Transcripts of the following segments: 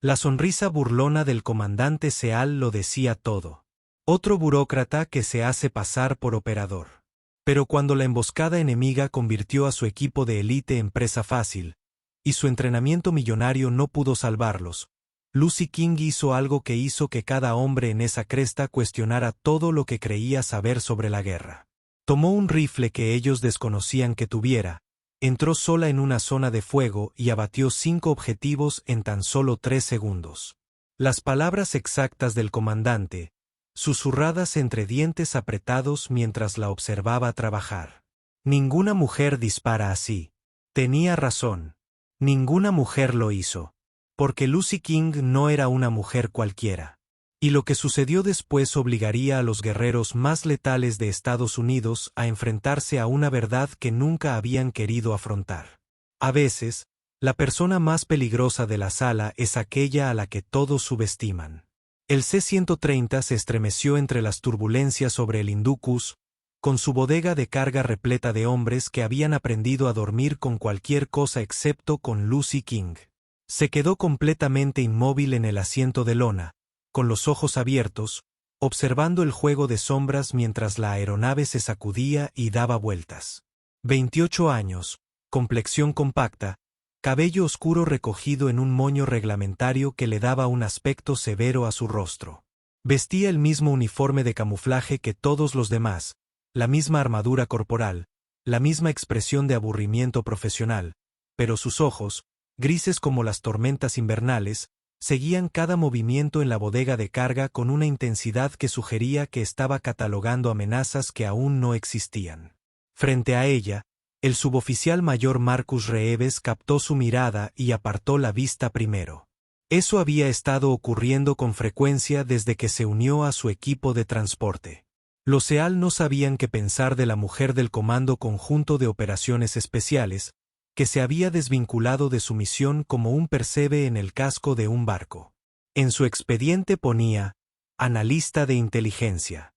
La sonrisa burlona del comandante Seal lo decía todo. Otro burócrata que se hace pasar por operador. Pero cuando la emboscada enemiga convirtió a su equipo de élite en presa fácil, y su entrenamiento millonario no pudo salvarlos, Lucy King hizo algo que hizo que cada hombre en esa cresta cuestionara todo lo que creía saber sobre la guerra. Tomó un rifle que ellos desconocían que tuviera, entró sola en una zona de fuego y abatió 5 objetivos en tan solo 3 segundos. Las palabras exactas del comandante, susurradas entre dientes apretados mientras la observaba trabajar. Ninguna mujer dispara así. Tenía razón. Ninguna mujer lo hizo. Porque Lucy King no era una mujer cualquiera. Y lo que sucedió después obligaría a los guerreros más letales de Estados Unidos a enfrentarse a una verdad que nunca habían querido afrontar. A veces, la persona más peligrosa de la sala es aquella a la que todos subestiman. El C-130 se estremeció entre las turbulencias sobre el Indocus, con su bodega de carga repleta de hombres que habían aprendido a dormir con cualquier cosa excepto con Lucy King. Se quedó completamente inmóvil en el asiento de lona, con los ojos abiertos, observando el juego de sombras mientras la aeronave se sacudía y daba vueltas. 28 años, complexión compacta, cabello oscuro recogido en un moño reglamentario que le daba un aspecto severo a su rostro. Vestía el mismo uniforme de camuflaje que todos los demás, la misma armadura corporal, la misma expresión de aburrimiento profesional, pero sus ojos, grises como las tormentas invernales, seguían cada movimiento en la bodega de carga con una intensidad que sugería que estaba catalogando amenazas que aún no existían. Frente a ella, el suboficial mayor Marcus Reeves captó su mirada y apartó la vista primero. Eso había estado ocurriendo con frecuencia desde que se unió a su equipo de transporte. Los SEAL no sabían qué pensar de la mujer del Comando Conjunto de Operaciones Especiales, que se había desvinculado de su misión como un percebe en el casco de un barco. En su expediente ponía, analista de inteligencia.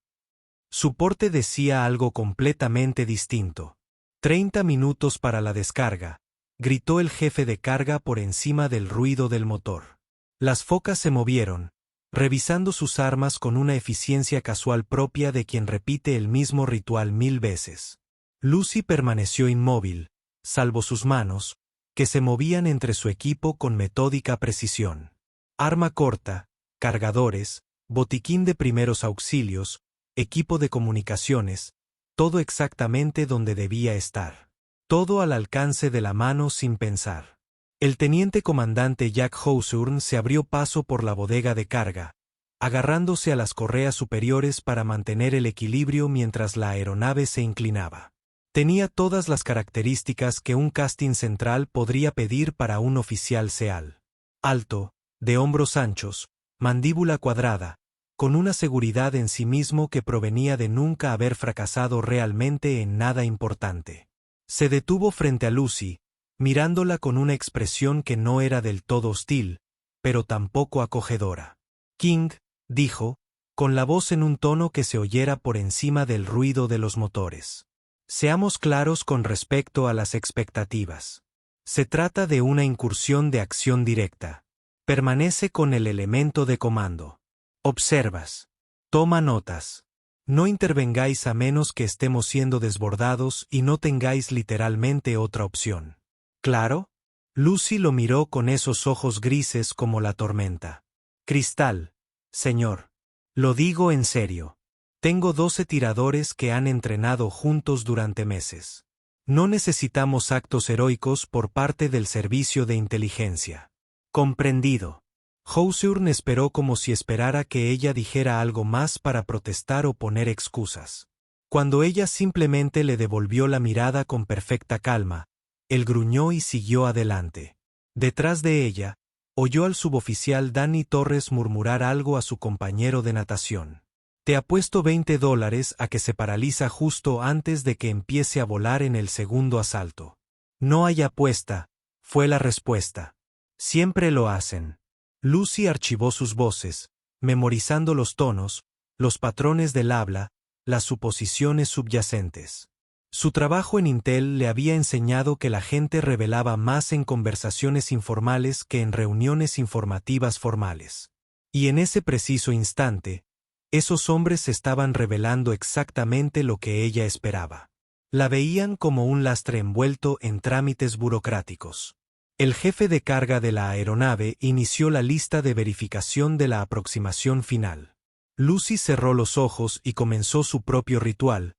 Su porte decía algo completamente distinto. 30 minutos para la descarga, gritó el jefe de carga por encima del ruido del motor. Las focas se movieron, revisando sus armas con una eficiencia casual propia de quien repite el mismo ritual 1000 veces. Lucy permaneció inmóvil, salvo sus manos, que se movían entre su equipo con metódica precisión. Arma corta, cargadores, botiquín de primeros auxilios, equipo de comunicaciones, todo exactamente donde debía estar. Todo al alcance de la mano sin pensar. El teniente comandante Jack Hawthorne se abrió paso por la bodega de carga, agarrándose a las correas superiores para mantener el equilibrio mientras la aeronave se inclinaba. Tenía todas las características que un casting central podría pedir para un oficial SEAL. Alto, de hombros anchos, mandíbula cuadrada, con una seguridad en sí mismo que provenía de nunca haber fracasado realmente en nada importante. Se detuvo frente a Lucy, mirándola con una expresión que no era del todo hostil, pero tampoco acogedora. King, dijo, con la voz en un tono que se oyera por encima del ruido de los motores. Seamos claros con respecto a las expectativas. Se trata de una incursión de acción directa. Permanece con el elemento de comando. Observas. Toma notas. No intervengáis a menos que estemos siendo desbordados y no tengáis literalmente otra opción. ¿Claro? Lucy lo miró con esos ojos grises como la tormenta. Cristal, señor. Lo digo en serio. Tengo 12 tiradores que han entrenado juntos durante meses. No necesitamos actos heroicos por parte del servicio de inteligencia. Comprendido. Hawthorne esperó como si esperara que ella dijera algo más para protestar o poner excusas. Cuando ella simplemente le devolvió la mirada con perfecta calma, él gruñó y siguió adelante. Detrás de ella, oyó al suboficial Danny Torres murmurar algo a su compañero de natación. Te apuesto $20 a que se paraliza justo antes de que empiece a volar en el segundo asalto. No hay apuesta, fue la respuesta. Siempre lo hacen. Lucy archivó sus voces, memorizando los tonos, los patrones del habla, las suposiciones subyacentes. Su trabajo en Intel le había enseñado que la gente revelaba más en conversaciones informales que en reuniones informativas formales. Y en ese preciso instante, esos hombres estaban revelando exactamente lo que ella esperaba. La veían como un lastre envuelto en trámites burocráticos. El jefe de carga de la aeronave inició la lista de verificación de la aproximación final. Lucy cerró los ojos y comenzó su propio ritual,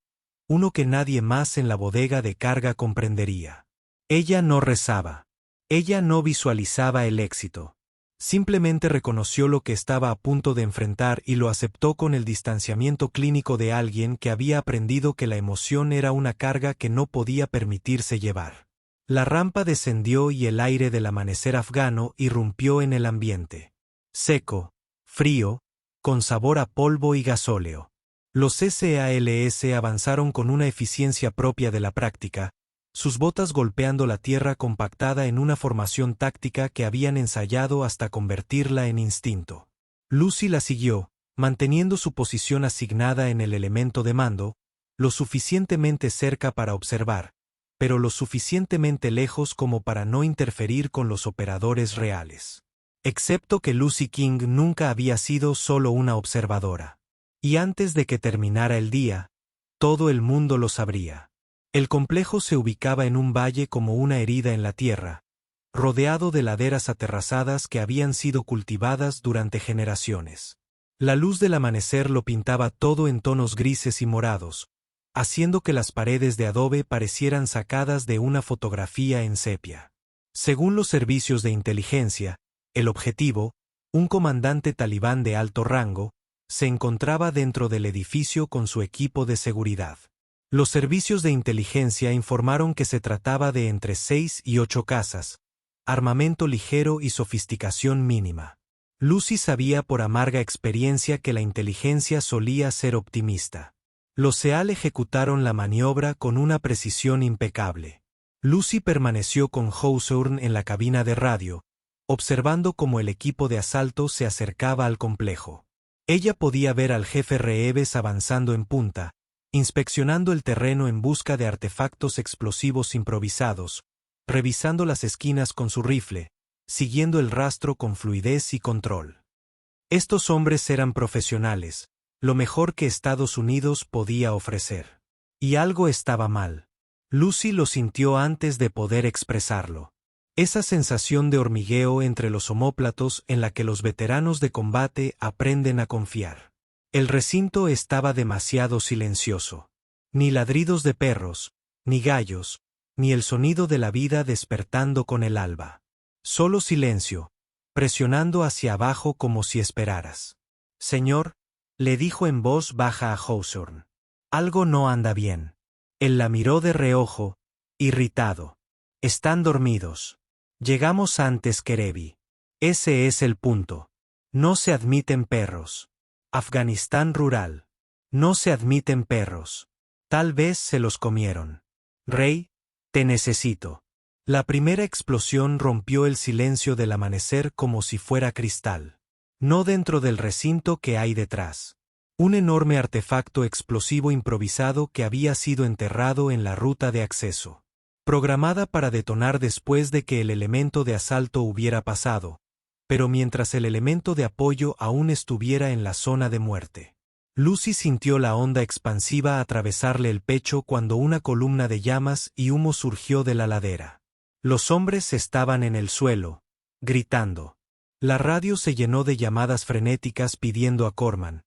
uno que nadie más en la bodega de carga comprendería. Ella no rezaba. Ella no visualizaba el éxito. Simplemente reconoció lo que estaba a punto de enfrentar y lo aceptó con el distanciamiento clínico de alguien que había aprendido que la emoción era una carga que no podía permitirse llevar. La rampa descendió y el aire del amanecer afgano irrumpió en el ambiente. Seco, frío, con sabor a polvo y gasóleo. Los SALS avanzaron con una eficiencia propia de la práctica, sus botas golpeando la tierra compactada en una formación táctica que habían ensayado hasta convertirla en instinto. Lucy la siguió, manteniendo su posición asignada en el elemento de mando, lo suficientemente cerca para observar, pero lo suficientemente lejos como para no interferir con los operadores reales. Excepto que Lucy King nunca había sido solo una observadora. Y antes de que terminara el día, todo el mundo lo sabría. El complejo se ubicaba en un valle como una herida en la tierra, rodeado de laderas aterrazadas que habían sido cultivadas durante generaciones. La luz del amanecer lo pintaba todo en tonos grises y morados, haciendo que las paredes de adobe parecieran sacadas de una fotografía en sepia. Según los servicios de inteligencia, el objetivo, un comandante talibán de alto rango, se encontraba dentro del edificio con su equipo de seguridad. Los servicios de inteligencia informaron que se trataba de entre 6 y 8 casas, armamento ligero y sofisticación mínima. Lucy sabía por amarga experiencia que la inteligencia solía ser optimista. Los SEAL ejecutaron la maniobra con una precisión impecable. Lucy permaneció con Hawthorne en la cabina de radio, observando cómo el equipo de asalto se acercaba al complejo. Ella podía ver al jefe Reeves avanzando en punta, inspeccionando el terreno en busca de artefactos explosivos improvisados, revisando las esquinas con su rifle, siguiendo el rastro con fluidez y control. Estos hombres eran profesionales, lo mejor que Estados Unidos podía ofrecer. Y algo estaba mal. Lucy lo sintió antes de poder expresarlo. Esa sensación de hormigueo entre los omóplatos en la que los veteranos de combate aprenden a confiar. El recinto estaba demasiado silencioso. Ni ladridos de perros, ni gallos, ni el sonido de la vida despertando con el alba. Solo silencio, presionando hacia abajo como si esperaras. Señor, le dijo en voz baja a Hawthorne. Algo no anda bien. Él la miró de reojo, irritado. Están dormidos. Llegamos antes que Kerevi. Ese es el punto. No se admiten perros. Afganistán rural. No se admiten perros. Tal vez se los comieron. Rey, te necesito. La primera explosión rompió el silencio del amanecer como si fuera cristal. No dentro del recinto que hay detrás. Un enorme artefacto explosivo improvisado que había sido enterrado en la ruta de acceso. Programada para detonar después de que el elemento de asalto hubiera pasado, pero mientras el elemento de apoyo aún estuviera en la zona de muerte. Lucy sintió la onda expansiva atravesarle el pecho cuando una columna de llamas y humo surgió de la ladera. Los hombres estaban en el suelo, gritando. La radio se llenó de llamadas frenéticas pidiendo a Corman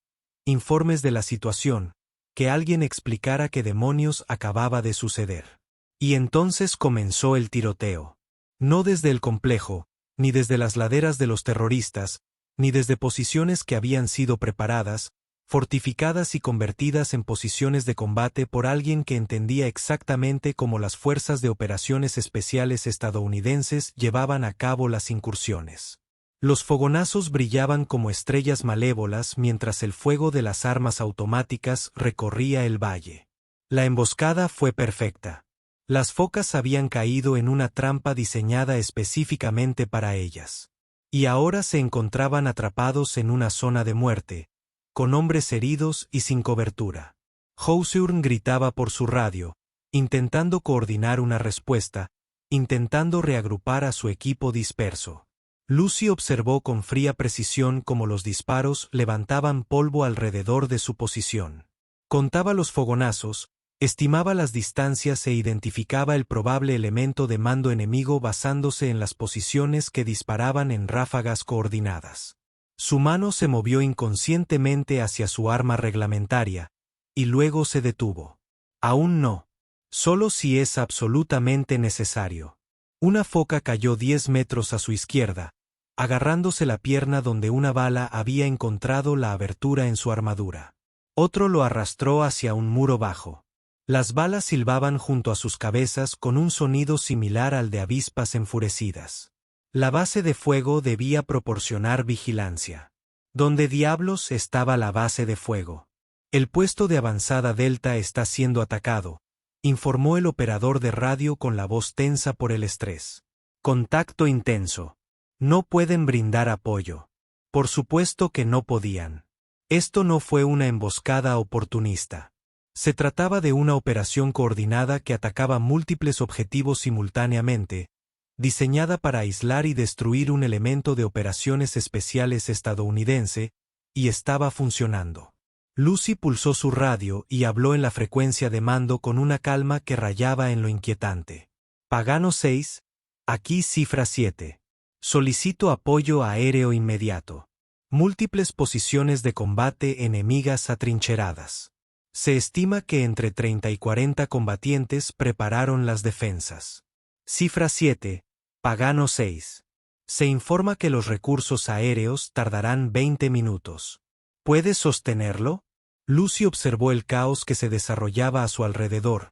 informes de la situación, que alguien explicara qué demonios acababa de suceder. Y entonces comenzó el tiroteo. No desde el complejo, ni desde las laderas de los terroristas, ni desde posiciones que habían sido preparadas, fortificadas y convertidas en posiciones de combate por alguien que entendía exactamente cómo las fuerzas de operaciones especiales estadounidenses llevaban a cabo las incursiones. Los fogonazos brillaban como estrellas malévolas mientras el fuego de las armas automáticas recorría el valle. La emboscada fue perfecta. Las focas habían caído en una trampa diseñada específicamente para ellas. Y ahora se encontraban atrapados en una zona de muerte, con hombres heridos y sin cobertura. Hawthorne gritaba por su radio, intentando coordinar una respuesta, intentando reagrupar a su equipo disperso. Lucy observó con fría precisión cómo los disparos levantaban polvo alrededor de su posición. Contaba los fogonazos, estimaba las distancias e identificaba el probable elemento de mando enemigo basándose en las posiciones que disparaban en ráfagas coordinadas. Su mano se movió inconscientemente hacia su arma reglamentaria, y luego se detuvo. Aún no. Solo si es absolutamente necesario. Una foca cayó 10 metros a su izquierda, agarrándose la pierna donde una bala había encontrado la abertura en su armadura. Otro lo arrastró hacia un muro bajo. Las balas silbaban junto a sus cabezas con un sonido similar al de avispas enfurecidas. La base de fuego debía proporcionar vigilancia. ¿Dónde diablos estaba la base de fuego? El puesto de avanzada Delta está siendo atacado, informó el operador de radio con la voz tensa por el estrés. Contacto intenso. No pueden brindar apoyo. Por supuesto que no podían. Esto no fue una emboscada oportunista. Se trataba de una operación coordinada que atacaba múltiples objetivos simultáneamente, diseñada para aislar y destruir un elemento de operaciones especiales estadounidense, y estaba funcionando. Lucy pulsó su radio y habló en la frecuencia de mando con una calma que rayaba en lo inquietante. Pagano 6, aquí cifra 7. Solicito apoyo aéreo inmediato. Múltiples posiciones de combate enemigas atrincheradas. Se estima que entre 30 y 40 combatientes prepararon las defensas. Cifra 7, Pagano 6. Se informa que los recursos aéreos tardarán 20 minutos. ¿Puedes sostenerlo? Lucy observó el caos que se desarrollaba a su alrededor,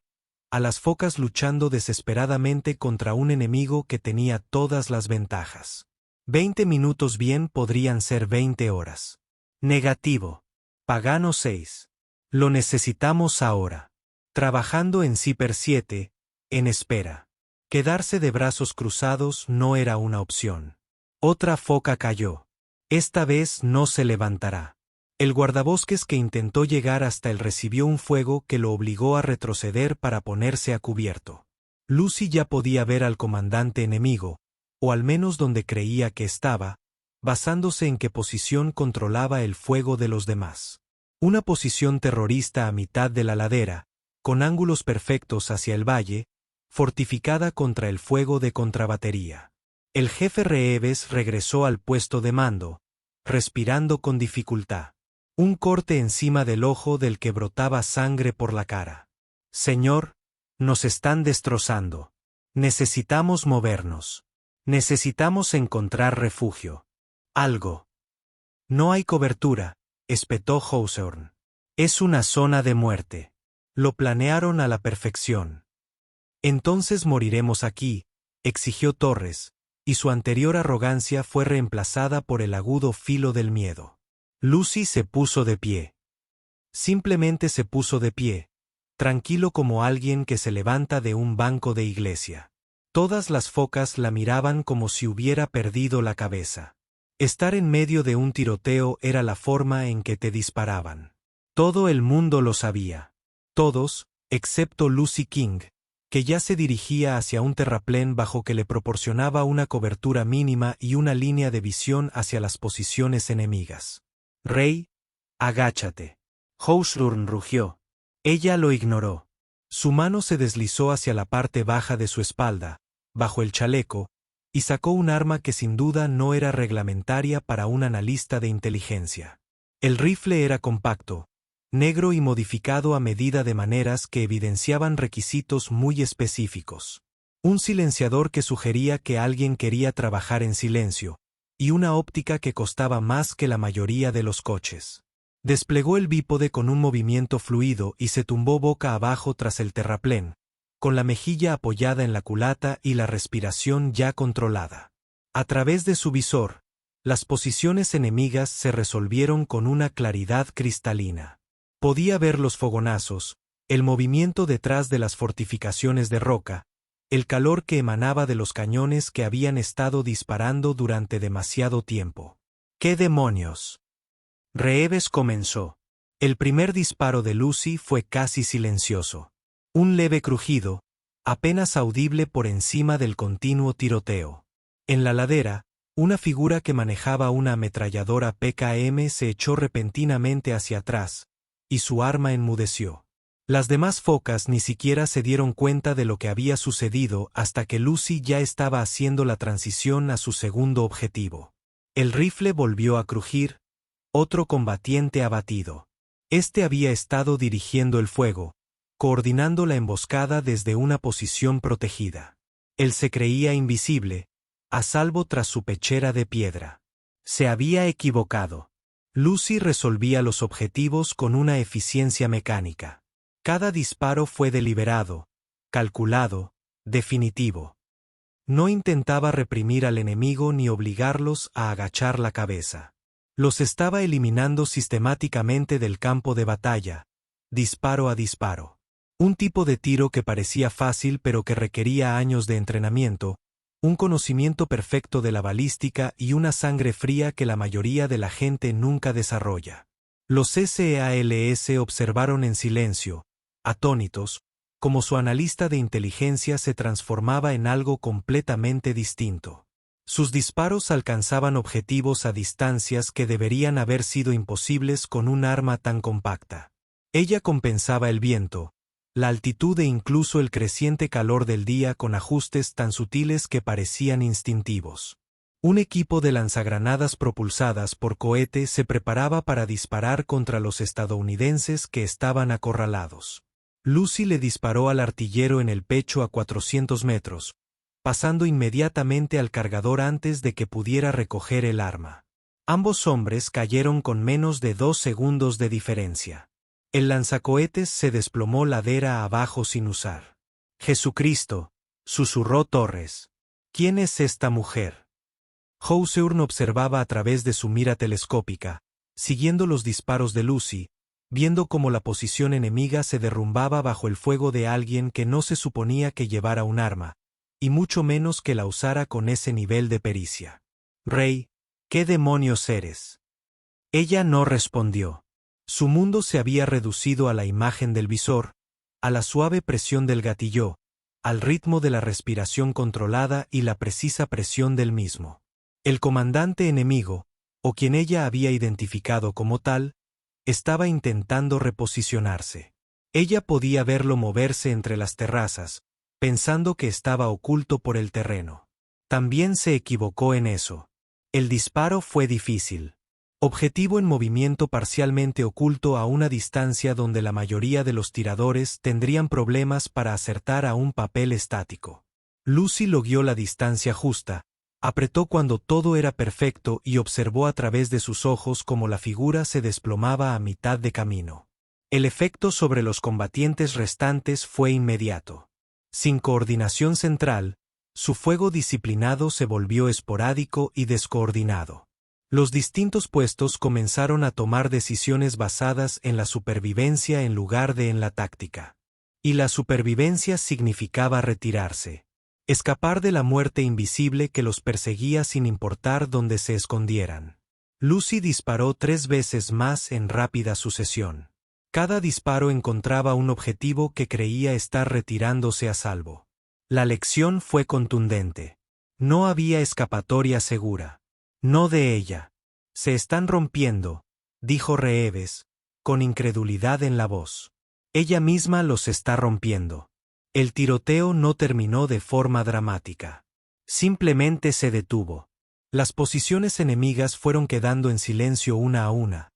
a las focas luchando desesperadamente contra un enemigo que tenía todas las ventajas. 20 minutos bien podrían ser 20 horas. Negativo. Pagano 6. Lo necesitamos ahora. Trabajando en Zipper 7, en espera. Quedarse de brazos cruzados no era una opción. Otra foca cayó. Esta vez no se levantará. El guardabosques que intentó llegar hasta él recibió un fuego que lo obligó a retroceder para ponerse a cubierto. Lucy ya podía ver al comandante enemigo, o al menos donde creía que estaba, basándose en qué posición controlaba el fuego de los demás. Una posición terrorista a mitad de la ladera, con ángulos perfectos hacia el valle, fortificada contra el fuego de contrabatería. El jefe Reeves regresó al puesto de mando, respirando con dificultad. Un corte encima del ojo del que brotaba sangre por la cara. Señor, nos están destrozando. Necesitamos movernos. Necesitamos encontrar refugio. Algo. No hay cobertura, espetó Hawthorne. Es una zona de muerte. Lo planearon a la perfección. Entonces moriremos aquí, exigió Torres, y su anterior arrogancia fue reemplazada por el agudo filo del miedo. Lucy se puso de pie. Simplemente se puso de pie, tranquilo como alguien que se levanta de un banco de iglesia. Todas las focas la miraban como si hubiera perdido la cabeza. Estar en medio de un tiroteo era la forma en que te disparaban. Todo el mundo lo sabía. Todos, excepto Lucy King, que ya se dirigía hacia un terraplén bajo que le proporcionaba una cobertura mínima y una línea de visión hacia las posiciones enemigas. Rey, agáchate. Hawthorne rugió. Ella lo ignoró. Su mano se deslizó hacia la parte baja de su espalda, bajo el chaleco, y sacó un arma que sin duda no era reglamentaria para un analista de inteligencia. El rifle era compacto, negro y modificado a medida de maneras que evidenciaban requisitos muy específicos. Un silenciador que sugería que alguien quería trabajar en silencio, y una óptica que costaba más que la mayoría de los coches. Desplegó el bípode con un movimiento fluido y se tumbó boca abajo tras el terraplén, con la mejilla apoyada en la culata y la respiración ya controlada. A través de su visor, las posiciones enemigas se resolvieron con una claridad cristalina. Podía ver los fogonazos, el movimiento detrás de las fortificaciones de roca, el calor que emanaba de los cañones que habían estado disparando durante demasiado tiempo. ¿Qué demonios? Reeves comenzó. El primer disparo de Lucy fue casi silencioso. Un leve crujido, apenas audible por encima del continuo tiroteo. En la ladera, una figura que manejaba una ametralladora PKM se echó repentinamente hacia atrás, y su arma enmudeció. Las demás focas ni siquiera se dieron cuenta de lo que había sucedido hasta que Lucy ya estaba haciendo la transición a su segundo objetivo. El rifle volvió a crujir, otro combatiente abatido. Este había estado dirigiendo el fuego, coordinando la emboscada desde una posición protegida. Él se creía invisible, a salvo tras su pechera de piedra. Se había equivocado. Lucy resolvía los objetivos con una eficiencia mecánica. Cada disparo fue deliberado, calculado, definitivo. No intentaba reprimir al enemigo ni obligarlos a agachar la cabeza. Los estaba eliminando sistemáticamente del campo de batalla, disparo a disparo. Un tipo de tiro que parecía fácil pero que requería años de entrenamiento, un conocimiento perfecto de la balística y una sangre fría que la mayoría de la gente nunca desarrolla. Los SEALS observaron en silencio, atónitos, como su analista de inteligencia se transformaba en algo completamente distinto. Sus disparos alcanzaban objetivos a distancias que deberían haber sido imposibles con un arma tan compacta. Ella compensaba el viento, la altitud e incluso el creciente calor del día con ajustes tan sutiles que parecían instintivos. Un equipo de lanzagranadas propulsadas por cohete se preparaba para disparar contra los estadounidenses que estaban acorralados. Lucy le disparó al artillero en el pecho a 400 metros, pasando inmediatamente al cargador antes de que pudiera recoger el arma. Ambos hombres cayeron con menos de 2 segundos de diferencia. El lanzacohetes se desplomó ladera abajo sin usar. «Jesucristo», susurró Torres. «¿Quién es esta mujer?» Hawthorne observaba a través de su mira telescópica, siguiendo los disparos de Lucy, viendo cómo la posición enemiga se derrumbaba bajo el fuego de alguien que no se suponía que llevara un arma, y mucho menos que la usara con ese nivel de pericia. «Rey, ¿qué demonios eres?» Ella no respondió. Su mundo se había reducido a la imagen del visor, a la suave presión del gatillo, al ritmo de la respiración controlada y la precisa presión del mismo. El comandante enemigo, o quien ella había identificado como tal, estaba intentando reposicionarse. Ella podía verlo moverse entre las terrazas, pensando que estaba oculto por el terreno. También se equivocó en eso. El disparo fue difícil. Objetivo en movimiento parcialmente oculto a una distancia donde la mayoría de los tiradores tendrían problemas para acertar a un papel estático. Lucy logió la distancia justa, apretó cuando todo era perfecto y observó a través de sus ojos cómo la figura se desplomaba a mitad de camino. El efecto sobre los combatientes restantes fue inmediato. Sin coordinación central, su fuego disciplinado se volvió esporádico y descoordinado. Los distintos puestos comenzaron a tomar decisiones basadas en la supervivencia en lugar de en la táctica. Y la supervivencia significaba retirarse. Escapar de la muerte invisible que los perseguía sin importar dónde se escondieran. Lucy disparó 3 veces más en rápida sucesión. Cada disparo encontraba un objetivo que creía estar retirándose a salvo. La lección fue contundente. No había escapatoria segura. No de ella. «Se están rompiendo», dijo Reeves, con incredulidad en la voz. «Ella misma los está rompiendo». El tiroteo no terminó de forma dramática. Simplemente se detuvo. Las posiciones enemigas fueron quedando en silencio una a una,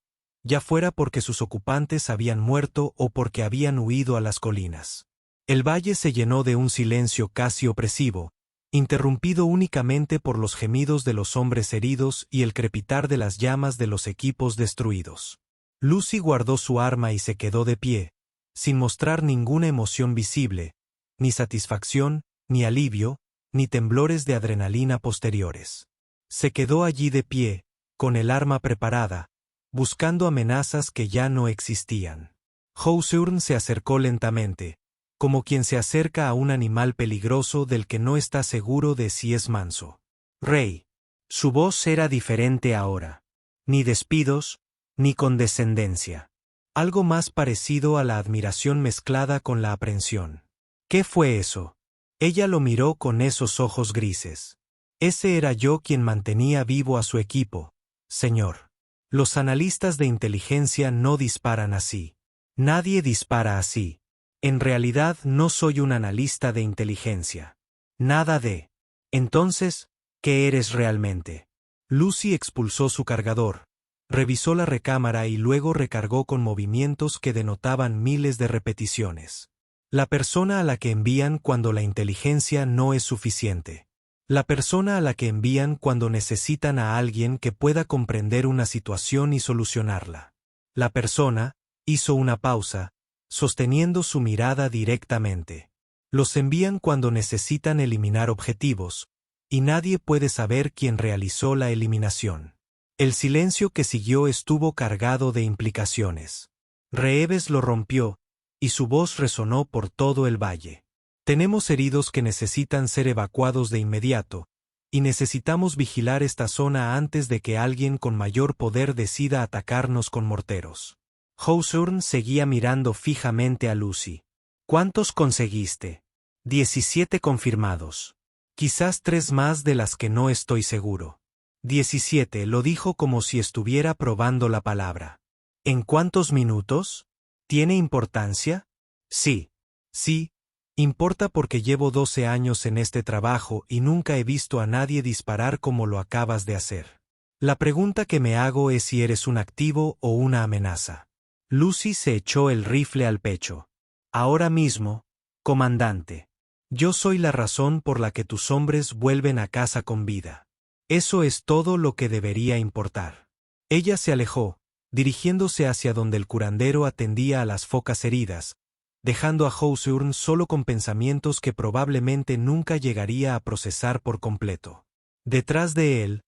ya fuera porque sus ocupantes habían muerto o porque habían huido a las colinas. El valle se llenó de un silencio casi opresivo, interrumpido únicamente por los gemidos de los hombres heridos y el crepitar de las llamas de los equipos destruidos. Lucy guardó su arma y se quedó de pie, sin mostrar ninguna emoción visible, ni satisfacción, ni alivio, ni temblores de adrenalina posteriores. Se quedó allí de pie, con el arma preparada, buscando amenazas que ya no existían. Hawthorne se acercó lentamente, como quien se acerca a un animal peligroso del que no está seguro de si es manso. «Rey». Su voz era diferente ahora. Ni despidos, ni condescendencia. Algo más parecido a la admiración mezclada con la aprensión. ¿Qué fue eso? Ella lo miró con esos ojos grises. Ese era yo quien mantenía vivo a su equipo, señor. Los analistas de inteligencia no disparan así. Nadie dispara así. En realidad no soy un analista de inteligencia. Nada de. Entonces, ¿qué eres realmente? Lucy expulsó su cargador, revisó la recámara y luego recargó con movimientos que denotaban miles de repeticiones. La persona a la que envían cuando la inteligencia no es suficiente. La persona a la que envían cuando necesitan a alguien que pueda comprender una situación y solucionarla. La persona, hizo una pausa, sosteniendo su mirada directamente. Los envían cuando necesitan eliminar objetivos, y nadie puede saber quién realizó la eliminación. El silencio que siguió estuvo cargado de implicaciones. Reeves lo rompió, y su voz resonó por todo el valle. Tenemos heridos que necesitan ser evacuados de inmediato, y necesitamos vigilar esta zona antes de que alguien con mayor poder decida atacarnos con morteros. Hawthorne seguía mirando fijamente a Lucy. ¿Cuántos conseguiste? 17 confirmados. Quizás 3 más de las que no estoy seguro. 17, lo dijo como si estuviera probando la palabra. ¿En cuántos minutos? ¿Tiene importancia? Sí. Sí, importa porque llevo 12 años en este trabajo y nunca he visto a nadie disparar como lo acabas de hacer. La pregunta que me hago es si eres un activo o una amenaza. Lucy se echó el rifle al pecho. Ahora mismo, comandante. Yo soy la razón por la que tus hombres vuelven a casa con vida. Eso es todo lo que debería importar. Ella se alejó, dirigiéndose hacia donde el curandero atendía a las focas heridas, dejando a Hawthorne solo con pensamientos que probablemente nunca llegaría a procesar por completo. Detrás de él,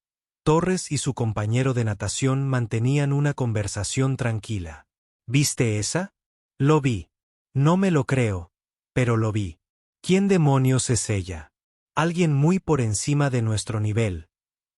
Torres y su compañero de natación mantenían una conversación tranquila. ¿Viste esa? Lo vi. No me lo creo, pero lo vi. ¿Quién demonios es ella? Alguien muy por encima de nuestro nivel,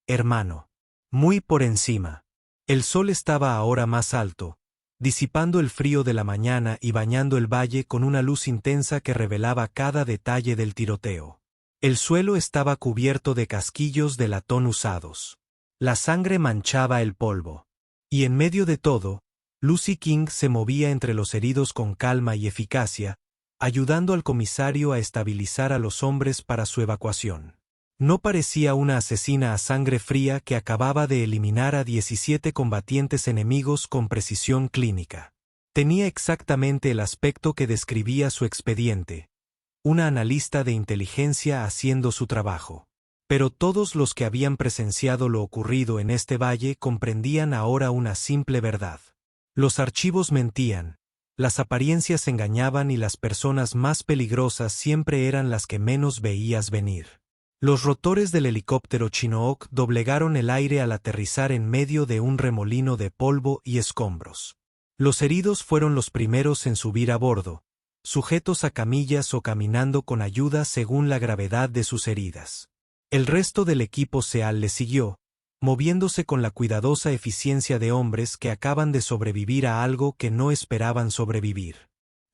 hermano. Muy por encima. El sol estaba ahora más alto, disipando el frío de la mañana y bañando el valle con una luz intensa que revelaba cada detalle del tiroteo. El suelo estaba cubierto de casquillos de latón usados. La sangre manchaba el polvo. Y en medio de todo, Lucy King se movía entre los heridos con calma y eficacia, ayudando al comisario a estabilizar a los hombres para su evacuación. No parecía una asesina a sangre fría que acababa de eliminar a 17 combatientes enemigos con precisión clínica. Tenía exactamente el aspecto que describía su expediente, una analista de inteligencia haciendo su trabajo. Pero todos los que habían presenciado lo ocurrido en este valle comprendían ahora una simple verdad. Los archivos mentían, las apariencias engañaban y las personas más peligrosas siempre eran las que menos veías venir. Los rotores del helicóptero Chinook doblegaron el aire al aterrizar en medio de un remolino de polvo y escombros. Los heridos fueron los primeros en subir a bordo, sujetos a camillas o caminando con ayuda según la gravedad de sus heridas. El resto del equipo SEAL le siguió, moviéndose con la cuidadosa eficiencia de hombres que acaban de sobrevivir a algo que no esperaban sobrevivir.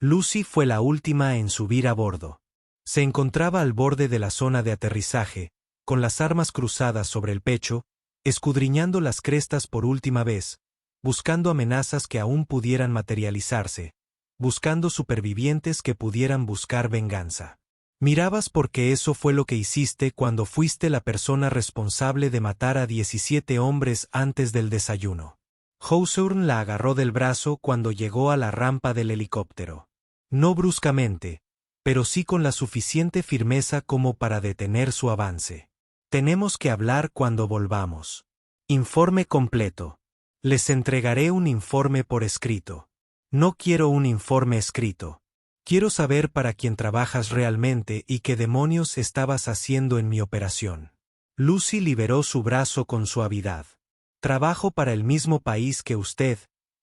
Lucy fue la última en subir a bordo. Se encontraba al borde de la zona de aterrizaje, con las armas cruzadas sobre el pecho, escudriñando las crestas por última vez, buscando amenazas que aún pudieran materializarse, buscando supervivientes que pudieran buscar venganza. Mirabas porque eso fue lo que hiciste cuando fuiste la persona responsable de matar a 17 hombres antes del desayuno. Hawthorne la agarró del brazo cuando llegó a la rampa del helicóptero. No bruscamente, pero sí con la suficiente firmeza como para detener su avance. Tenemos que hablar cuando volvamos. Informe completo. Les entregaré un informe por escrito. No quiero un informe escrito. Quiero saber para quién trabajas realmente y qué demonios estabas haciendo en mi operación. Lucy liberó su brazo con suavidad. Trabajo para el mismo país que usted,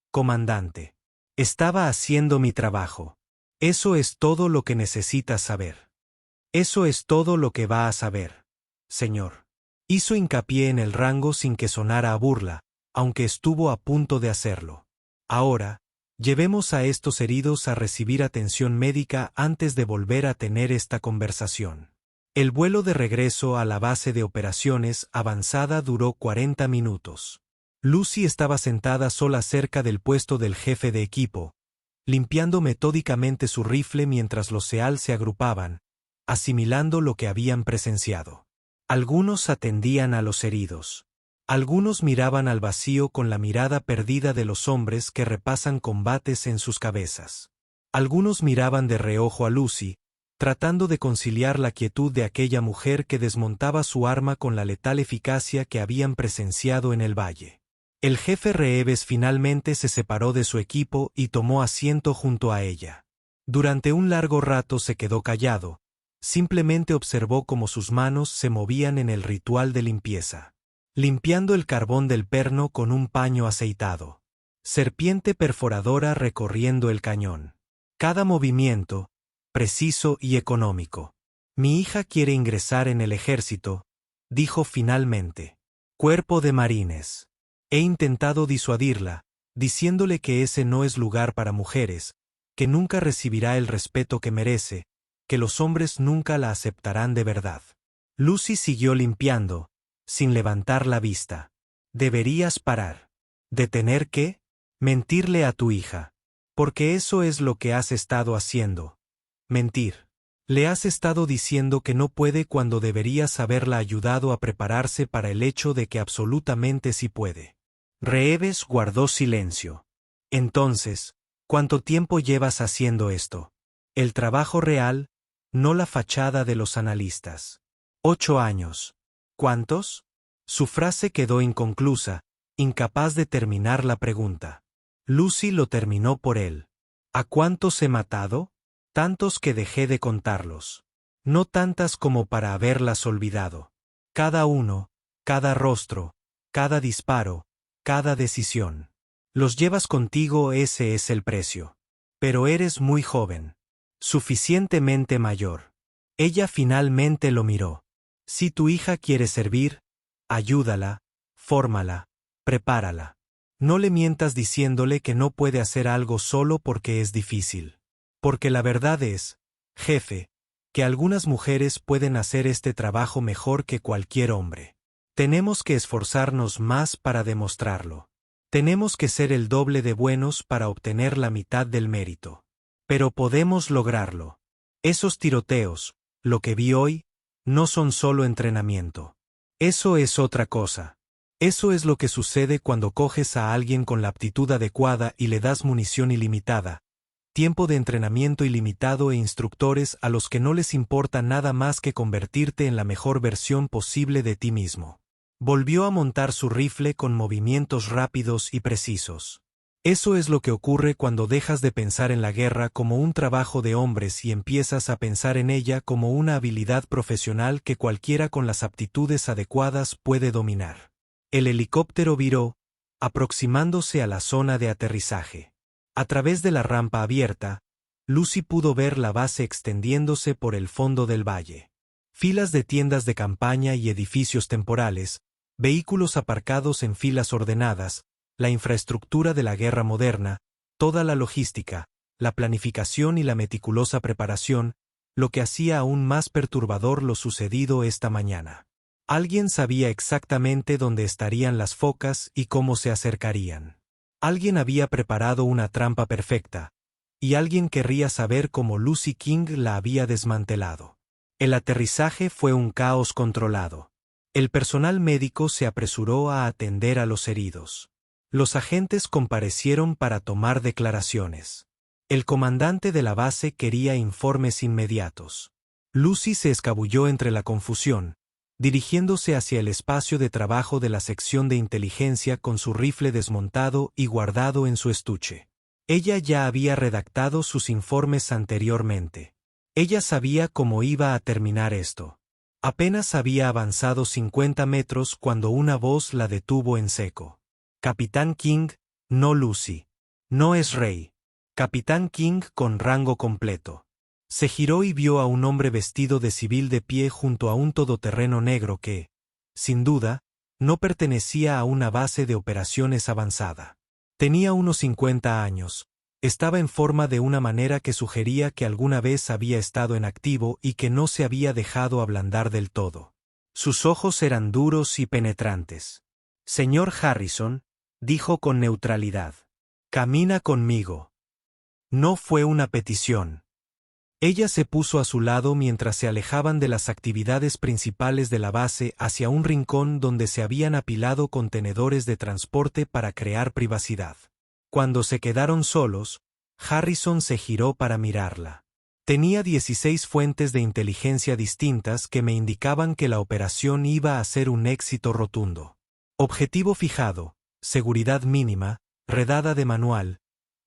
comandante. Estaba haciendo mi trabajo. Eso es todo lo que necesitas saber. Eso es todo lo que va a saber, señor. Hizo hincapié en el rango sin que sonara a burla, aunque estuvo a punto de hacerlo. Ahora, Llevemos a estos heridos a recibir atención médica antes de volver a tener esta conversación. El vuelo de regreso a la base de operaciones avanzada duró 40 minutos. Lucy estaba sentada sola cerca del puesto del jefe de equipo, limpiando metódicamente su rifle mientras los SEAL se agrupaban, asimilando lo que habían presenciado. Algunos atendían a los heridos. Algunos miraban al vacío con la mirada perdida de los hombres que repasan combates en sus cabezas. Algunos miraban de reojo a Lucy, tratando de conciliar la quietud de aquella mujer que desmontaba su arma con la letal eficacia que habían presenciado en el valle. El jefe Reeves finalmente se separó de su equipo y tomó asiento junto a ella. Durante un largo rato se quedó callado, simplemente observó cómo sus manos se movían en el ritual de limpieza. Limpiando el carbón del perno con un paño aceitado. Serpiente perforadora recorriendo el cañón. Cada movimiento, preciso y económico. Mi hija quiere ingresar en el ejército, dijo finalmente. Cuerpo de Marines. He intentado disuadirla, diciéndole que ese no es lugar para mujeres, que nunca recibirá el respeto que merece, que los hombres nunca la aceptarán de verdad. Lucy siguió limpiando, sin levantar la vista. Deberías parar. ¿Detener qué? Mentirle a tu hija. Porque eso es lo que has estado haciendo. Mentir. Le has estado diciendo que no puede cuando deberías haberla ayudado a prepararse para el hecho de que absolutamente sí puede. Reeves guardó silencio. Entonces, ¿cuánto tiempo llevas haciendo esto? El trabajo real, no la fachada de los analistas. 8 años. ¿Cuántos? Su frase quedó inconclusa, incapaz de terminar la pregunta. Lucy lo terminó por él. ¿A cuántos he matado? Tantos que dejé de contarlos. No tantas como para haberlas olvidado. Cada uno, cada rostro, cada disparo, cada decisión. Los llevas contigo, ese es el precio. Pero eres muy joven. Suficientemente mayor. Ella finalmente lo miró. Si tu hija quiere servir, ayúdala, fórmala, prepárala. No le mientas diciéndole que no puede hacer algo solo porque es difícil. Porque la verdad es, jefe, que algunas mujeres pueden hacer este trabajo mejor que cualquier hombre. Tenemos que esforzarnos más para demostrarlo. Tenemos que ser el doble de buenos para obtener la mitad del mérito. Pero podemos lograrlo. Esos tiroteos, lo que vi hoy, no son solo entrenamiento. Eso es otra cosa. Eso es lo que sucede cuando coges a alguien con la aptitud adecuada y le das munición ilimitada, tiempo de entrenamiento ilimitado e instructores a los que no les importa nada más que convertirte en la mejor versión posible de ti mismo. Volvió a montar su rifle con movimientos rápidos y precisos. Eso es lo que ocurre cuando dejas de pensar en la guerra como un trabajo de hombres y empiezas a pensar en ella como una habilidad profesional que cualquiera con las aptitudes adecuadas puede dominar. El helicóptero viró, aproximándose a la zona de aterrizaje. A través de la rampa abierta, Lucy pudo ver la base extendiéndose por el fondo del valle. Filas de tiendas de campaña y edificios temporales, vehículos aparcados en filas ordenadas, la infraestructura de la guerra moderna, toda la logística, la planificación y la meticulosa preparación, lo que hacía aún más perturbador lo sucedido esta mañana. Alguien sabía exactamente dónde estarían las focas y cómo se acercarían. Alguien había preparado una trampa perfecta, y alguien querría saber cómo Lucy King la había desmantelado. El aterrizaje fue un caos controlado. El personal médico se apresuró a atender a los heridos. Los agentes comparecieron para tomar declaraciones. El comandante de la base quería informes inmediatos. Lucy se escabulló entre la confusión, dirigiéndose hacia el espacio de trabajo de la sección de inteligencia con su rifle desmontado y guardado en su estuche. Ella ya había redactado sus informes anteriormente. Ella sabía cómo iba a terminar esto. Apenas había avanzado 50 metros cuando una voz la detuvo en seco. Capitán King, no Lucy. No es Rey. Capitán King con rango completo. Se giró y vio a un hombre vestido de civil de pie junto a un todoterreno negro que, sin duda, no pertenecía a una base de operaciones avanzada. Tenía unos 50 años, Estaba en forma de una manera que sugería que alguna vez había estado en activo y que no se había dejado ablandar del todo. Sus ojos eran duros y penetrantes. Señor Harrison, dijo con neutralidad. Camina conmigo. No fue una petición. Ella se puso a su lado mientras se alejaban de las actividades principales de la base hacia un rincón donde se habían apilado contenedores de transporte para crear privacidad. Cuando se quedaron solos, Harrison se giró para mirarla. Tenía 16 fuentes de inteligencia distintas que me indicaban que la operación iba a ser un éxito rotundo. Objetivo fijado, seguridad mínima, redada de manual,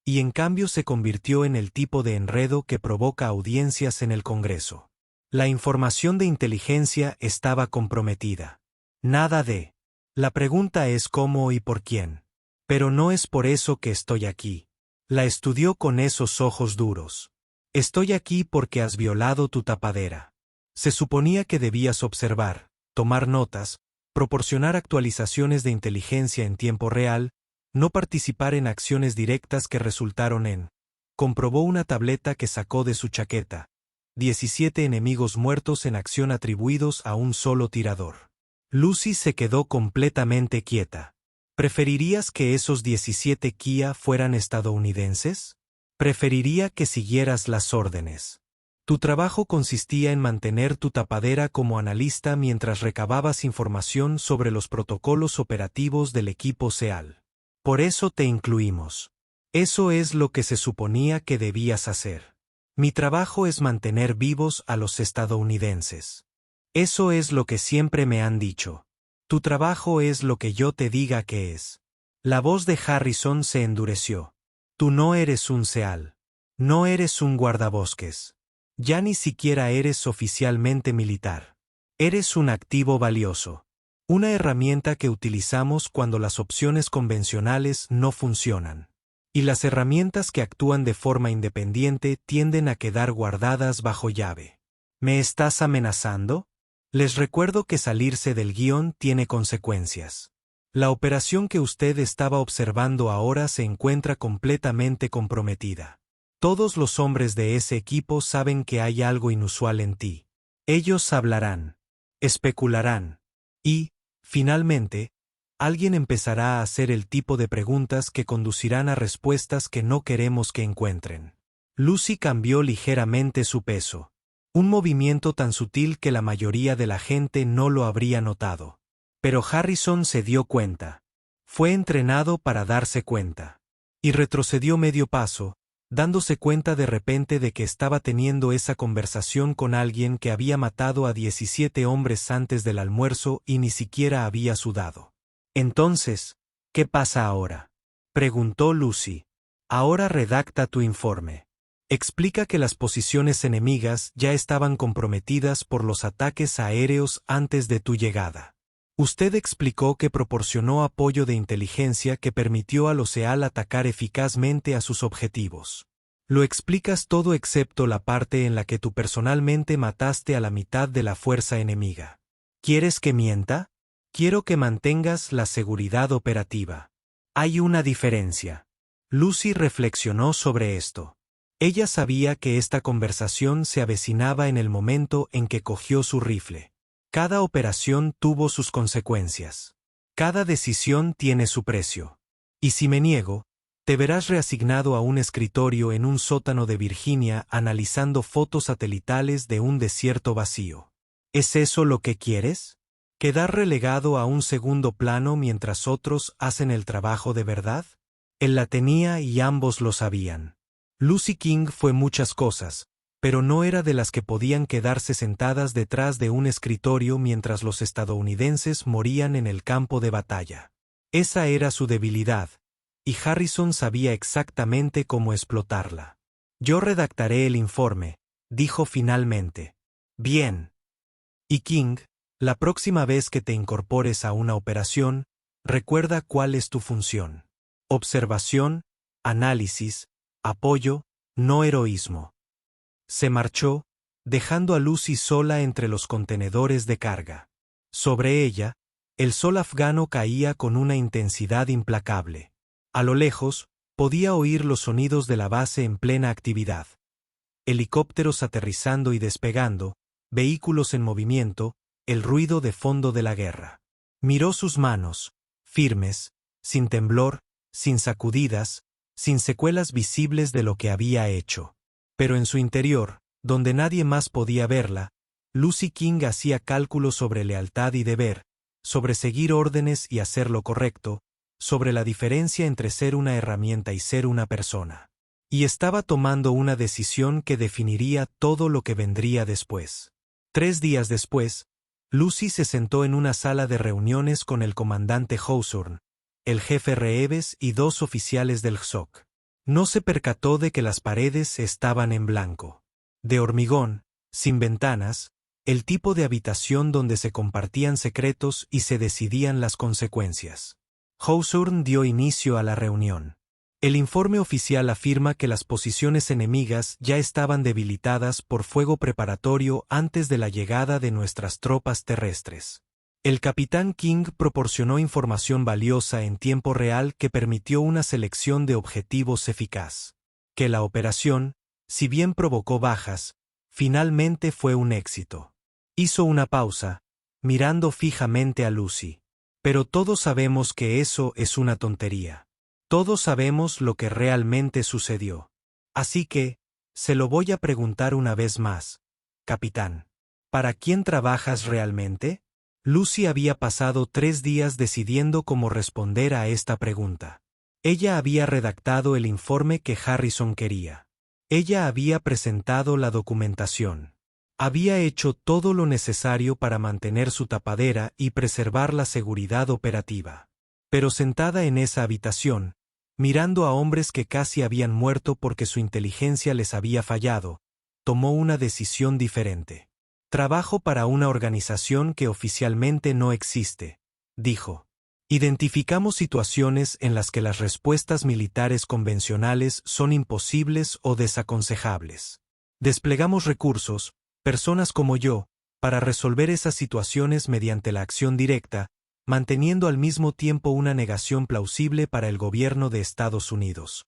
y en cambio se convirtió en el tipo de enredo que provoca audiencias en el Congreso. La información de inteligencia estaba comprometida. Nada de. La pregunta es cómo y por quién. Pero no es por eso que estoy aquí. La estudió con esos ojos duros. Estoy aquí porque has violado tu tapadera. Se suponía que debías observar, tomar notas, proporcionar actualizaciones de inteligencia en tiempo real, no participar en acciones directas que resultaron en. Comprobó una tableta que sacó de su chaqueta. 17 enemigos muertos en acción atribuidos a un solo tirador. Lucy se quedó completamente quieta. ¿Preferirías que esos 17 Kia fueran estadounidenses? Preferiría que siguieras las órdenes. Tu trabajo consistía en mantener tu tapadera como analista mientras recababas información sobre los protocolos operativos del equipo SEAL. Por eso te incluimos. Eso es lo que se suponía que debías hacer. Mi trabajo es mantener vivos a los estadounidenses. Eso es lo que siempre me han dicho. Tu trabajo es lo que yo te diga que es. La voz de Harrison se endureció. Tú no eres un SEAL. No eres un guardabosques. Ya ni siquiera eres oficialmente militar. Eres un activo valioso. Una herramienta que utilizamos cuando las opciones convencionales no funcionan. Y las herramientas que actúan de forma independiente tienden a quedar guardadas bajo llave. ¿Me estás amenazando? Les recuerdo que salirse del guión tiene consecuencias. La operación que usted estaba observando ahora se encuentra completamente comprometida. Todos los hombres de ese equipo saben que hay algo inusual en ti. Ellos hablarán, especularán, y, finalmente, alguien empezará a hacer el tipo de preguntas que conducirán a respuestas que no queremos que encuentren. Lucy cambió ligeramente su peso. Un movimiento tan sutil que la mayoría de la gente no lo habría notado. Pero Harrison se dio cuenta. Fue entrenado para darse cuenta. Y retrocedió medio paso, dándose cuenta de repente de que estaba teniendo esa conversación con alguien que había matado a 17 hombres antes del almuerzo y ni siquiera había sudado. Entonces, ¿qué pasa ahora?, preguntó Lucy. Ahora redacta tu informe. Explica que las posiciones enemigas ya estaban comprometidas por los ataques aéreos antes de tu llegada. Usted explicó que proporcionó apoyo de inteligencia que permitió a los SEAL atacar eficazmente a sus objetivos. Lo explicas todo excepto la parte en la que tú personalmente mataste a la mitad de la fuerza enemiga. ¿Quieres que mienta? Quiero que mantengas la seguridad operativa. Hay una diferencia. Lucy reflexionó sobre esto. Ella sabía que esta conversación se avecinaba en el momento en que cogió su rifle. Cada operación tuvo sus consecuencias. Cada decisión tiene su precio. Y si me niego, te verás reasignado a un escritorio en un sótano de Virginia analizando fotos satelitales de un desierto vacío. ¿Es eso lo que quieres? ¿Quedar relegado a un segundo plano mientras otros hacen el trabajo de verdad? Él la tenía y ambos lo sabían. Lucy King fue muchas cosas, pero no era de las que podían quedarse sentadas detrás de un escritorio mientras los estadounidenses morían en el campo de batalla. Esa era su debilidad, y Harrison sabía exactamente cómo explotarla. Yo redactaré el informe, dijo finalmente. Bien. Y King, la próxima vez que te incorpores a una operación, recuerda cuál es tu función. Observación, análisis, apoyo, no heroísmo. Se marchó, dejando a Lucy sola entre los contenedores de carga. Sobre ella, el sol afgano caía con una intensidad implacable. A lo lejos, Podía oír los sonidos de la base en plena actividad. Helicópteros aterrizando y despegando, vehículos en movimiento, el ruido de fondo de la guerra. Miró sus manos, firmes, sin temblor, sin sacudidas, sin secuelas visibles de lo que había hecho. Pero en su interior, donde nadie más podía verla, Lucy King hacía cálculos sobre lealtad y deber, sobre seguir órdenes y hacer lo correcto, sobre la diferencia entre ser una herramienta y ser una persona. Y estaba tomando una decisión que definiría todo lo que vendría después. 3 días después, Lucy se sentó en una sala de reuniones con el comandante Hawthorne, el jefe Reeves y 2 oficiales del GSOC. No se percató de que las paredes estaban en blanco. De hormigón, sin ventanas, el tipo de habitación donde se compartían secretos y se decidían las consecuencias. Hawthorne dio inicio a la reunión. El informe oficial afirma que las posiciones enemigas ya estaban debilitadas por fuego preparatorio antes de la llegada de nuestras tropas terrestres. El capitán King proporcionó información valiosa en tiempo real que permitió una selección de objetivos eficaz. Que la operación, si bien provocó bajas, finalmente fue un éxito. Hizo una pausa, mirando fijamente a Lucy. Pero todos sabemos que eso es una tontería. Todos sabemos lo que realmente sucedió. Así que, se lo voy a preguntar una vez más, capitán. ¿Para quién trabajas realmente? Lucy había pasado 3 días decidiendo cómo responder a esta pregunta. Ella había redactado el informe que Harrison quería. Ella había presentado la documentación. Había hecho todo lo necesario para mantener su tapadera y preservar la seguridad operativa. Pero sentada en esa habitación, mirando a hombres que casi habían muerto porque su inteligencia les había fallado, tomó una decisión diferente. Trabajo para una organización que oficialmente no existe, dijo. Identificamos situaciones en las que las respuestas militares convencionales son imposibles o desaconsejables. Desplegamos recursos, personas como yo, para resolver esas situaciones mediante la acción directa, manteniendo al mismo tiempo una negación plausible para el gobierno de Estados Unidos.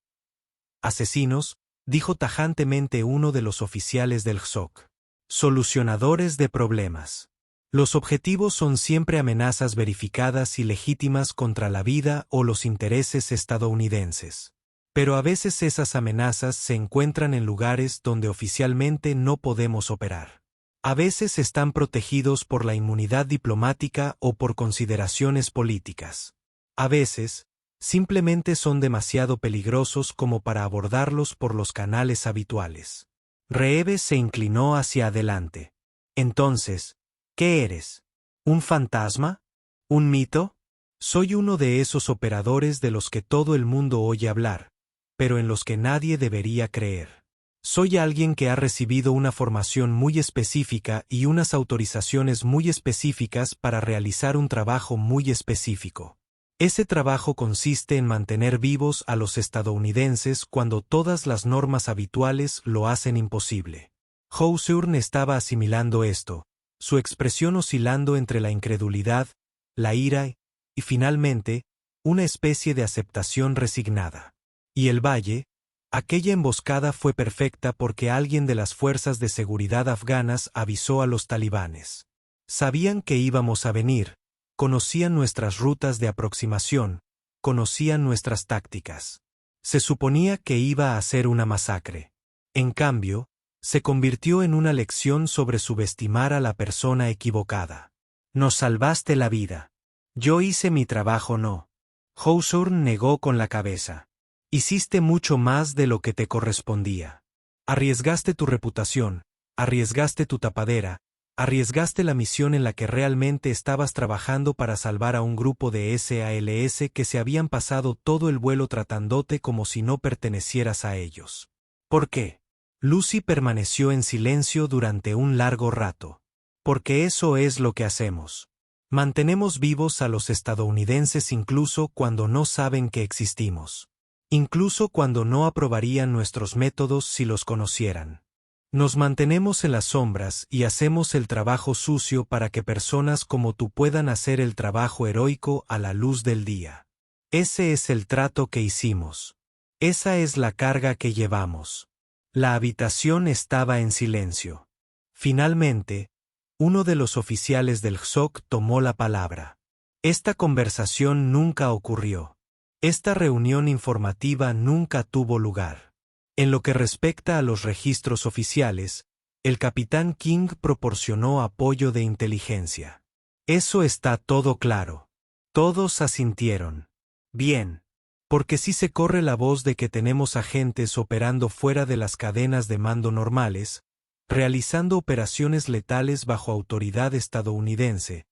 Asesinos, dijo tajantemente uno de los oficiales del GSOC. Solucionadores de problemas. Los objetivos son siempre amenazas verificadas y legítimas contra la vida o los intereses estadounidenses. Pero a veces esas amenazas se encuentran en lugares donde oficialmente no podemos operar. A veces están protegidos por la inmunidad diplomática o por consideraciones políticas. A veces, simplemente son demasiado peligrosos como para abordarlos por los canales habituales. Reeves se inclinó hacia adelante. Entonces, ¿qué eres? ¿Un fantasma? ¿Un mito? Soy uno de esos operadores de los que todo el mundo oye hablar, pero en los que nadie debería creer. Soy alguien que ha recibido una formación muy específica y unas autorizaciones muy específicas para realizar un trabajo muy específico. Ese trabajo consiste en mantener vivos a los estadounidenses cuando todas las normas habituales lo hacen imposible. Hawthorne estaba asimilando esto, su expresión oscilando entre la incredulidad, la ira y, finalmente, una especie de aceptación resignada. Y el valle, aquella emboscada fue perfecta porque alguien de las fuerzas de seguridad afganas avisó a los talibanes. Sabían que íbamos a venir, conocían nuestras rutas de aproximación, conocían nuestras tácticas. Se suponía que iba a ser una masacre. En cambio, se convirtió en una lección sobre subestimar a la persona equivocada. Nos salvaste la vida. Yo hice mi trabajo, no. Hawthorne negó con la cabeza. Hiciste mucho más de lo que te correspondía. Arriesgaste tu reputación, arriesgaste tu tapadera, arriesgaste la misión en la que realmente estabas trabajando para salvar a un grupo de SALS que se habían pasado todo el vuelo tratándote como si no pertenecieras a ellos. ¿Por qué? Lucy permaneció en silencio durante un largo rato. Porque eso es lo que hacemos. Mantenemos vivos a los estadounidenses incluso cuando no saben que existimos. Incluso cuando no aprobarían nuestros métodos si los conocieran. Nos mantenemos en las sombras y hacemos el trabajo sucio para que personas como tú puedan hacer el trabajo heroico a la luz del día. Ese es el trato que hicimos. Esa es la carga que llevamos. La habitación estaba en silencio. Finalmente, uno de los oficiales del GSOC tomó la palabra. Esta conversación nunca ocurrió. Esta reunión informativa nunca tuvo lugar. En lo que respecta a los registros oficiales, el capitán King proporcionó apoyo de inteligencia. Eso está todo claro. Todos asintieron. Bien. Porque sí se corre la voz de que tenemos agentes operando fuera de las cadenas de mando normales, realizando operaciones letales bajo autoridad estadounidense,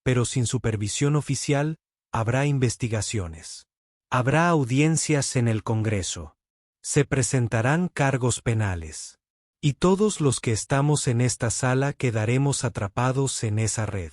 pero sin supervisión oficial, habrá investigaciones. Habrá audiencias en el Congreso. Se presentarán cargos penales. Y todos los que estamos en esta sala quedaremos atrapados en esa red.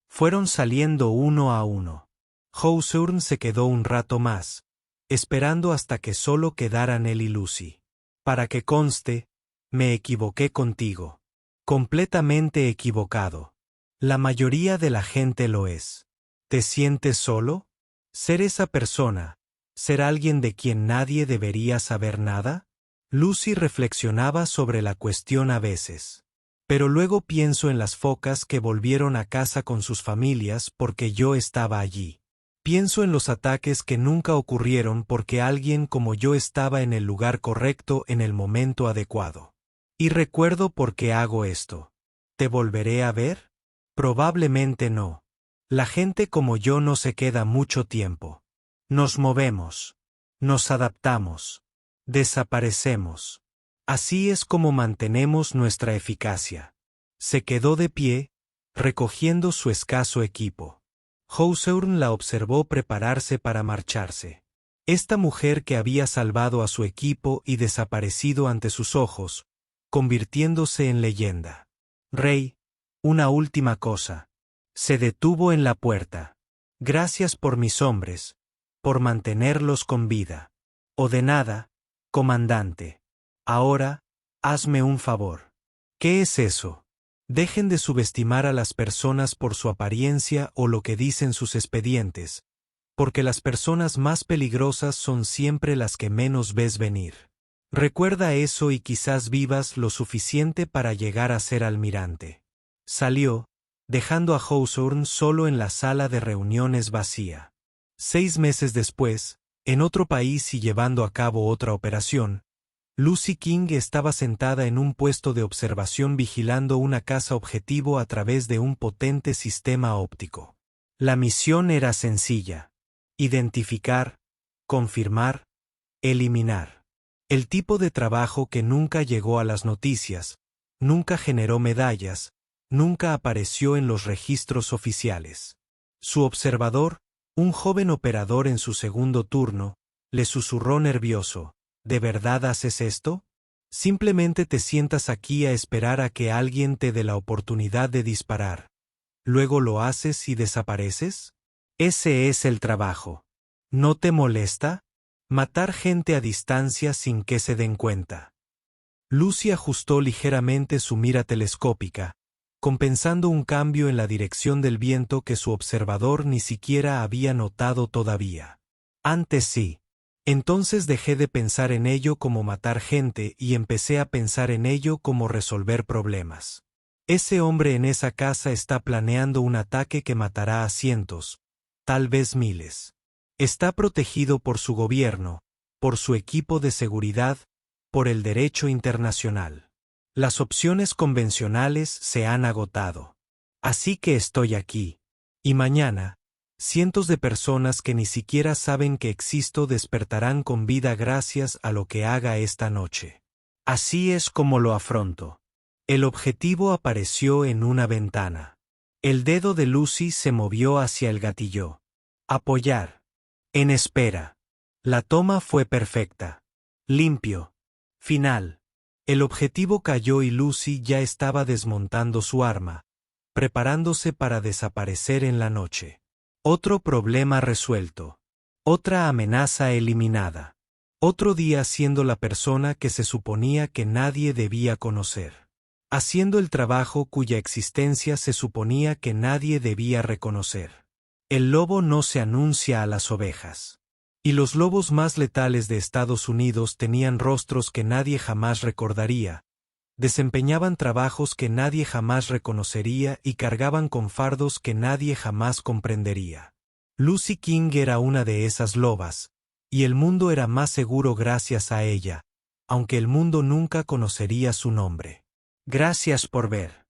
Fueron saliendo uno a uno. Hawthorne se quedó un rato más, esperando hasta que solo quedaran él y Lucy. Para que conste, me equivoqué contigo. Completamente equivocado. La mayoría de la gente lo es. ¿Te sientes solo? ¿Ser esa persona? ¿Ser alguien de quien nadie debería saber nada? Lucy reflexionaba sobre la cuestión a veces. Pero luego pienso en las focas que volvieron a casa con sus familias porque yo estaba allí. Pienso en los ataques que nunca ocurrieron porque alguien como yo estaba en el lugar correcto en el momento adecuado. Y recuerdo por qué hago esto. ¿Te volveré a ver? Probablemente no. La gente como yo no se queda mucho tiempo. Nos movemos. Nos adaptamos. Desaparecemos. Así es como mantenemos nuestra eficacia. Se quedó de pie, recogiendo su escaso equipo. Hawthorne la observó prepararse para marcharse. Esta mujer que había salvado a su equipo y desaparecido ante sus ojos, convirtiéndose en leyenda. Rey, una última cosa. Se detuvo en la puerta. Gracias por mis hombres, por mantenerlos con vida. O de nada, comandante. Ahora, hazme un favor. ¿Qué es eso? Dejen de subestimar a las personas por su apariencia o lo que dicen sus expedientes, porque las personas más peligrosas son siempre las que menos ves venir. Recuerda eso y quizás vivas lo suficiente para llegar a ser almirante. Salió, dejando a Hawthorne solo en la sala de reuniones vacía. 6 meses después, en otro país y llevando a cabo otra operación, Lucy King estaba sentada en un puesto de observación vigilando una casa objetivo a través de un potente sistema óptico. La misión era sencilla: identificar, confirmar, eliminar. El tipo de trabajo que nunca llegó a las noticias, nunca generó medallas, nunca apareció en los registros oficiales. Su observador, un joven operador en su segundo turno, le susurró nervioso: ¿de verdad haces esto? ¿Simplemente te sientas aquí a esperar a que alguien te dé la oportunidad de disparar? ¿Luego lo haces y desapareces? Ese es el trabajo. ¿No te molesta? Matar gente a distancia sin que se den cuenta. Lucy ajustó ligeramente su mira telescópica, compensando un cambio en la dirección del viento que su observador ni siquiera había notado todavía. Antes sí. Entonces dejé de pensar en ello como matar gente y empecé a pensar en ello como resolver problemas. Ese hombre en esa casa está planeando un ataque que matará a cientos, tal vez miles. Está protegido por su gobierno, por su equipo de seguridad, por el derecho internacional. Las opciones convencionales se han agotado. Así que estoy aquí. Y mañana, cientos de personas que ni siquiera saben que existo despertarán con vida gracias a lo que haga esta noche. Así es como lo afronto. El objetivo apareció en una ventana. El dedo de Lucy se movió hacia el gatillo. Apoyar. En espera. La toma fue perfecta. Limpio. Final. El objetivo cayó y Lucy ya estaba desmontando su arma, preparándose para desaparecer en la noche. Otro problema resuelto. Otra amenaza eliminada. Otro día siendo la persona que se suponía que nadie debía conocer. Haciendo el trabajo cuya existencia se suponía que nadie debía reconocer. El lobo no se anuncia a las ovejas. Y los lobos más letales de Estados Unidos tenían rostros que nadie jamás recordaría, desempeñaban trabajos que nadie jamás reconocería y cargaban con fardos que nadie jamás comprendería. Lucy King era una de esas lobas, y el mundo era más seguro gracias a ella, aunque el mundo nunca conocería su nombre. Gracias por ver.